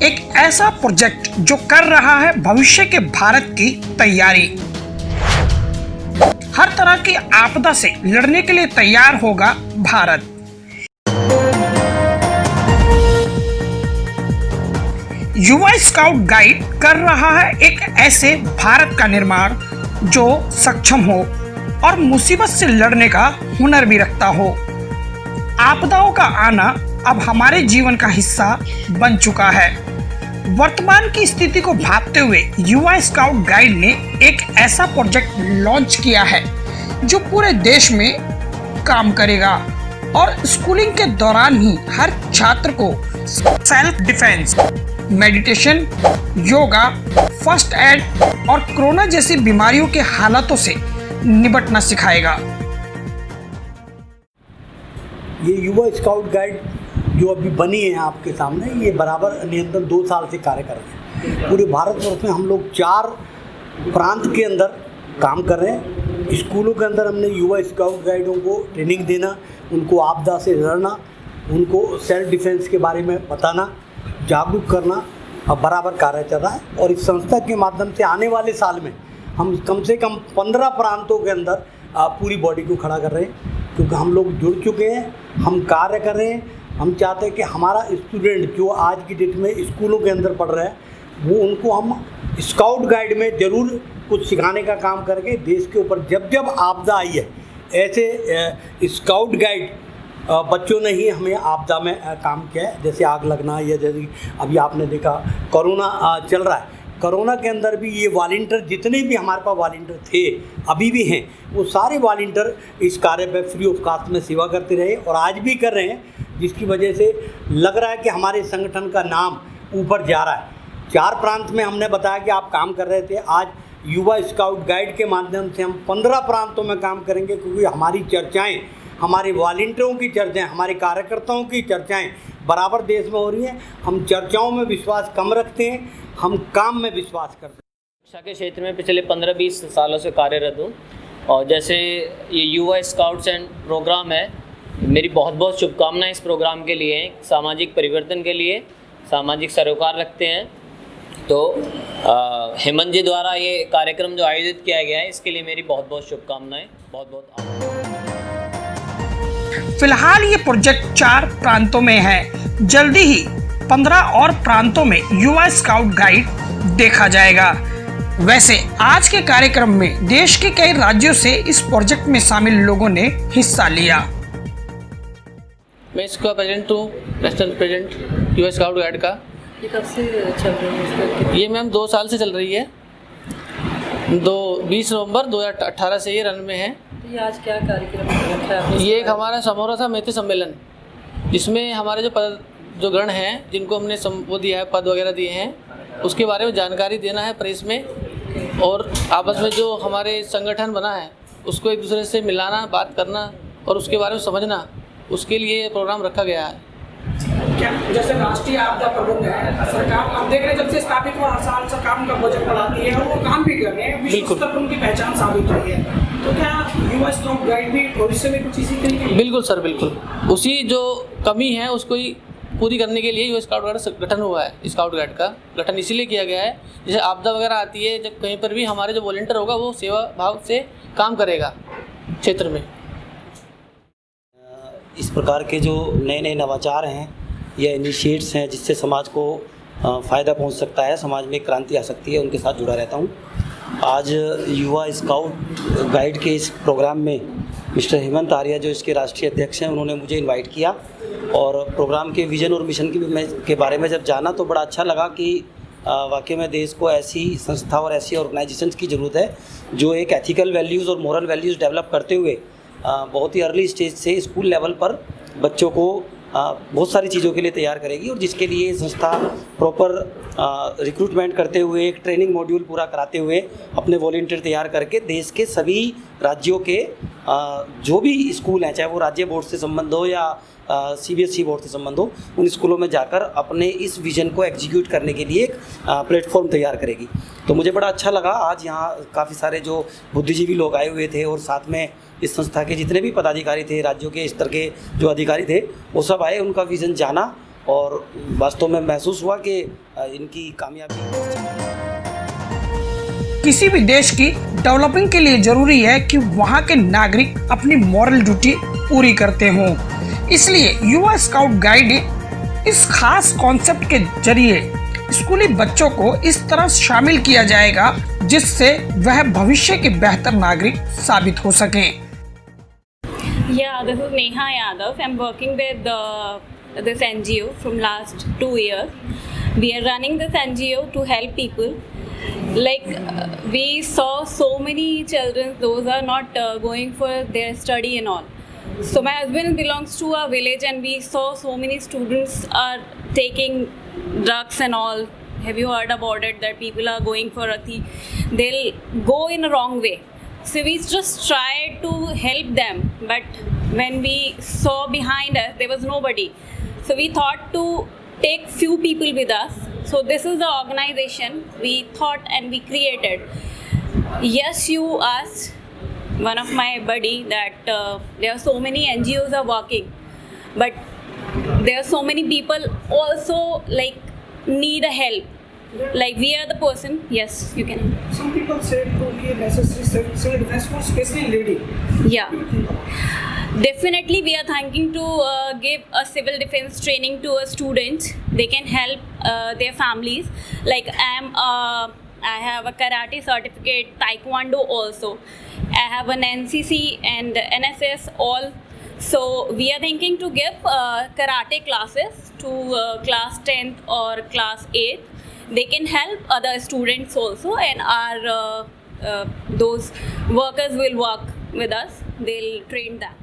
एक ऐसा प्रोजेक्ट जो कर रहा है भविष्य के भारत की तैयारी। हर तरह की आपदा से लड़ने के लिए तैयार होगा भारत। युवा स्काउट गाइड कर रहा है एक ऐसे भारत का निर्माण जो सक्षम हो और मुसीबत से लड़ने का हुनर भी रखता हो। आपदाओं का आना अब हमारे जीवन का हिस्सा बन चुका है। वर्तमान की स्थिति को भांपते हुए युवा स्काउट गाइड ने एक ऐसा प्रोजेक्ट लॉन्च किया है जो पूरे देश में काम करेगा और स्कूलिंग के दौरान ही हर छात्र को self defence, meditation, yoga, first aid और कोरोना जैसी बीमारियों के हालातों से निपटना सिखाएगा। ये युवा स्काउट गाइड जो अभी बनी है आपके सामने, ये बराबर निरंतर 2 साल से कार्य कर रहे हैं। पूरे भारतवर्ष में हम लोग 4 प्रांत के अंदर काम कर रहे हैं। स्कूलों के अंदर हमने युवा स्काउट गाइडों को ट्रेनिंग देना, उनको आपदा से लड़ना, उनको सेल्फ डिफेंस के बारे में बताना, जागरूक करना अब बराबर कार्य चल रहा है। और इस संस्था के माध्यम से आने वाले साल में हम कम से कम 15 प्रांतों के अंदर पूरी बॉडी को खड़ा कर रहे हैं, क्योंकि हम लोग जुड़ चुके हैं, हम कार्य कर रहे हैं। हम चाहते हैं कि हमारा स्टूडेंट जो आज की डेट में स्कूलों के अंदर पढ़ रहा है, वो उनको हम स्काउट गाइड में ज़रूर कुछ सिखाने का काम करके देश के ऊपर जब जब आपदा आई है, ऐसे स्काउट गाइड बच्चों ने ही हमें आपदा में काम किया है। जैसे आग लगना या जैसे अभी आपने देखा कोरोना चल रहा है, कोरोना के अंदर भी ये वॉलंटियर जितने भी हमारे पास वॉलंटियर थे, अभी भी हैं, वो सारे वॉलंटियर इस कार्य में फ्री ऑफ कास्ट में सेवा करते रहे और आज भी कर रहे हैं, जिसकी वजह से लग रहा है कि हमारे संगठन का नाम ऊपर जा रहा है। 4 प्रांत में हमने बताया कि आप काम कर रहे थे, आज युवा स्काउट गाइड के माध्यम से हम 15 प्रांतों में काम करेंगे, क्योंकि हमारी चर्चाएँ, हमारे वॉलंटियरों की चर्चाएँ, हमारे कार्यकर्ताओं की चर्चाएँ बराबर देश में हो रही हैं। हम चर्चाओं में विश्वास कम रखते हैं, हम काम में विश्वास करते हैं। शिक्षा के क्षेत्र में पिछले 15-20 सालों से कार्यरत हूँ और जैसे ये युवा स्काउट्स एंड प्रोग्राम है, मेरी बहुत बहुत शुभकामनाएं इस प्रोग्राम के लिए हैं। सामाजिक परिवर्तन के लिए सामाजिक सरोकार रखते हैं। तो हेमंत जी द्वारा ये कार्यक्रम जो आयोजित किया गया है, इसके लिए मेरी बहुत बहुत शुभकामनाएं। बहुत बहुत आभार। फिलहाल ये प्रोजेक्ट 4 प्रांतों में है। जल्दी ही 15 और प्रांतों में युवा स्काउट गाइड देखा जाएगा। वैसे आज के कार्यक्रम में देश के कई राज्यों से इस प्रोजेक्ट में शामिल लोगों ने हिस्सा लिया। मैं इसका प्रेसिडेंट हूँ, नेशनल प्रेसिडेंट युवा स्काउट गाइड का। ये कब से चल रही है? ये मैम 2 साल से चल रही है। 20 नवंबर 2018 से ये रन में है। तो ये आज क्या कार्यक्रम रखा है आपने? ये एक हमारा समोरा था मैत्री सम्मेलन, जिसमें हमारे जो गण हैं, जिनको हमने वो दिया है, पद वगैरह दिए हैं, उसके बारे में जानकारी देना है प्रेस में, और आपस में जो हमारे संगठन बना है उसको एक दूसरे से मिलाना, बात करना और उसके बारे में समझना, उसके लिए प्रोग्राम रखा गया है। क्या जैसे राष्ट्रीय आपदा प्रबंधन है, सरकार आप देख रहे हैं जब से स्थापित हुआ, हर साल सरकार उनका बजट बढ़ाती है और वो काम भी कर रहे हैं, विश्व स्तर पर उनकी पहचान साबित हुई है। तो क्या युवा स्काउट गाइड भी भविष्य में कुछ इसी तरीके? बिल्कुल सर, बिल्कुल उसी जो कमी है उसको ही पूरी करने के लिए युवा स्काउट गाइड गठन हुआ है। स्काउट गाइड का गठन इसीलिए किया गया है, जैसे आपदा वगैरह आती है, जब कहीं पर भी हमारे जो वॉलंटियर होगा वो सेवा भाव से काम करेगा क्षेत्र में। इस प्रकार के जो नए नए नवाचार हैं या इनिशिएट्स हैं, जिससे समाज को फ़ायदा पहुंच सकता है, समाज में क्रांति आ सकती है, उनके साथ जुड़ा रहता हूं। आज युवा स्काउट गाइड के इस प्रोग्राम में मिस्टर हेमंत आर्या, जो इसके राष्ट्रीय अध्यक्ष हैं, उन्होंने मुझे इनवाइट किया और प्रोग्राम के विज़न और मिशन के बारे में जब जाना तो बड़ा अच्छा लगा कि वाकई में देश को ऐसी संस्था और ऐसी ऑर्गेनाइजेशंस की ज़रूरत है जो एक एथिकल वैल्यूज़ और मोरल वैल्यूज़ डेवलप करते हुए बहुत ही अर्ली स्टेज से स्कूल लेवल पर बच्चों को बहुत सारी चीज़ों के लिए तैयार करेगी, और जिसके लिए संस्था प्रॉपर रिक्रूटमेंट करते हुए, एक ट्रेनिंग मॉड्यूल पूरा कराते हुए, अपने वॉलंटियर तैयार करके देश के सभी राज्यों के जो भी स्कूल हैं, चाहे वो राज्य बोर्ड से संबंध हो या CBSE बोर्ड से संबंध हो, उन स्कूलों में जाकर अपने इस विज़न को एग्जीक्यूट करने के लिए एक प्लेटफॉर्म तैयार करेगी। तो मुझे बड़ा अच्छा लगा, आज यहाँ काफ़ी सारे जो बुद्धिजीवी लोग आए हुए थे और साथ में इस संस्था के जितने भी पदाधिकारी थे, राज्यों के स्तर के जो अधिकारी थे, वो सब आए, उनका विज़न जाना और वास्तव में महसूस हुआ कि इनकी कामयाबी किसी भी देश की डेवलपिंग के लिए जरूरी है कि वहाँ के नागरिक अपनी मॉरल ड्यूटी पूरी करते हों। इसलिए युवा स्काउट गाइड इस खास कॉन्सेप्ट के जरिए स्कूली बच्चों को इस तरह शामिल किया जाएगा जिससे वह भविष्य के बेहतर नागरिक साबित हो सकें। Yeah, this is Neha Yadav. I'm working with this NGO from last 2 years. We are running this NGO to help people. Like we saw so many children, those are not going for their study and all. So my husband belongs to a village and we saw so many students are taking drugs and all. Have you heard about it that people are going for they'll go in a wrong way. So we just tried to help them, but when we saw behind us there was nobody. So we thought to take few people with us. So this is the organization we thought and we created. Yes, you asked one of my buddy that there are so many NGOs are working, but there are so many people also like need a help. Like we are the person. Yes, you can. Some people say to be necessary civil defense force, especially lady. Yeah. Definitely, we are thinking to give a civil defense training to our students. They can help their families. Like I have a karate certificate, taekwondo also. I have an NCC and NSS all. So we are thinking to give karate classes to class 10th or class 8th. They can help other students also, and our those workers will work with us. They'll train them.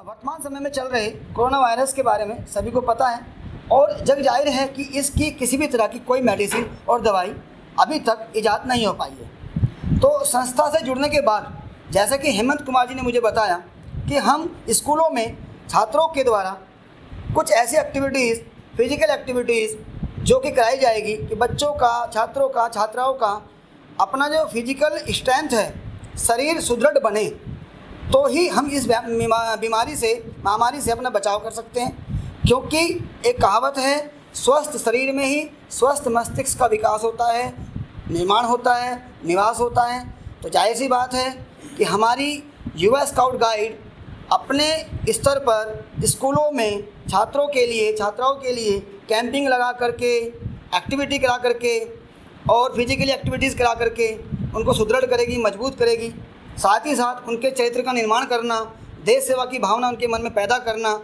वर्तमान समय में चल रहे corona virus के बारे में सभी को पता है और जग जाहिर है कि इसकी किसी भी तरह की कोई मेडिसिन और दवाई अभी तक इजाद नहीं हो पाई है। तो संस्था से जुड़ने के बाद जैसा कि हेमंत कुमार जी ने मुझे बताया कि हम स्कूलों में छात्रों के द्वारा कुछ ऐसी एक्टिविटीज़, फिजिकल एक्टिविटीज़ जो कि कराई जाएगी कि बच्चों का, छात्रों का, छात्राओं का अपना जो फिजिकल स्ट्रेंथ है, शरीर सुदृढ़ बने, तो ही हम इस बीमारी से, महामारी से अपना बचाव कर सकते हैं। क्योंकि एक कहावत है, स्वस्थ शरीर में ही स्वस्थ मस्तिष्क का विकास होता है, निर्माण होता है, निवास होता है। तो जाहिर सी बात है कि हमारी युवा स्काउट गाइड अपने स्तर पर स्कूलों में छात्रों के लिए, छात्राओं के लिए कैंपिंग लगा करके, एक्टिविटी करा करके और फिजिकली एक्टिविटीज़ करा करके उनको सुदृढ़ करेगी, मजबूत करेगी। साथ ही साथ उनके चरित्र का निर्माण करना, देश सेवा की भावना उनके मन में पैदा करना,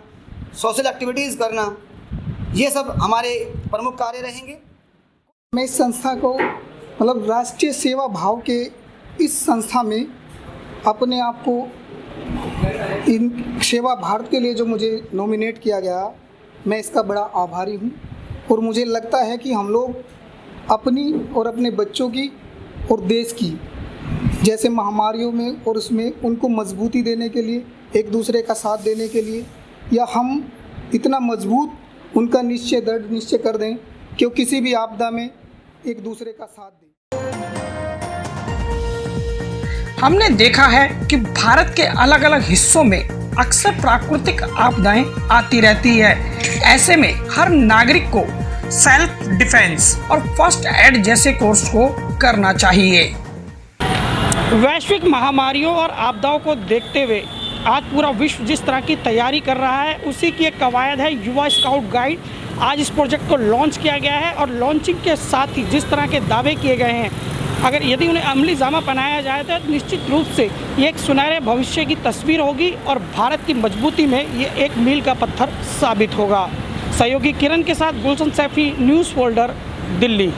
सोशल एक्टिविटीज़ करना, ये सब हमारे प्रमुख कार्य रहेंगे। मैं इस संस्था को मतलब राष्ट्रीय सेवा भाव के इस संस्था में अपने आप को इन सेवा भारत के लिए जो मुझे नॉमिनेट किया गया, मैं इसका बड़ा आभारी हूँ। और मुझे लगता है कि हम लोग अपनी और अपने बच्चों की और देश की जैसे महामारियों में और उसमें उनको मजबूती देने के लिए, एक दूसरे का साथ देने के लिए, या हम इतना मजबूत उनका निश्चय, दृढ़ निश्चय कर दें कि वो किसी भी आपदा में एक दूसरे का साथ दें। हमने देखा है कि भारत के अलग अलग हिस्सों में अक्सर प्राकृतिक आपदाएं आती रहती है। ऐसे में हर नागरिक को सेल्फ डिफेंस और फर्स्ट एड जैसे कोर्स को करना चाहिए। वैश्विक महामारियों और आपदाओं को देखते हुए आज पूरा विश्व जिस तरह की तैयारी कर रहा है, उसी की एक कवायद है युवा स्काउट गाइड। आज इस प्रोजेक्ट को लॉन्च किया गया है और लॉन्चिंग के साथ ही जिस तरह के दावे किए गए हैं, अगर यदि उन्हें अमली जामा पहनाया जाए तो निश्चित रूप से ये एक सुनहरे भविष्य की तस्वीर होगी और भारत की मजबूती में ये एक मील का पत्थर साबित होगा। सहयोगी किरण के साथ गुलशन सैफी, न्यूज़ फोल्डर, दिल्ली।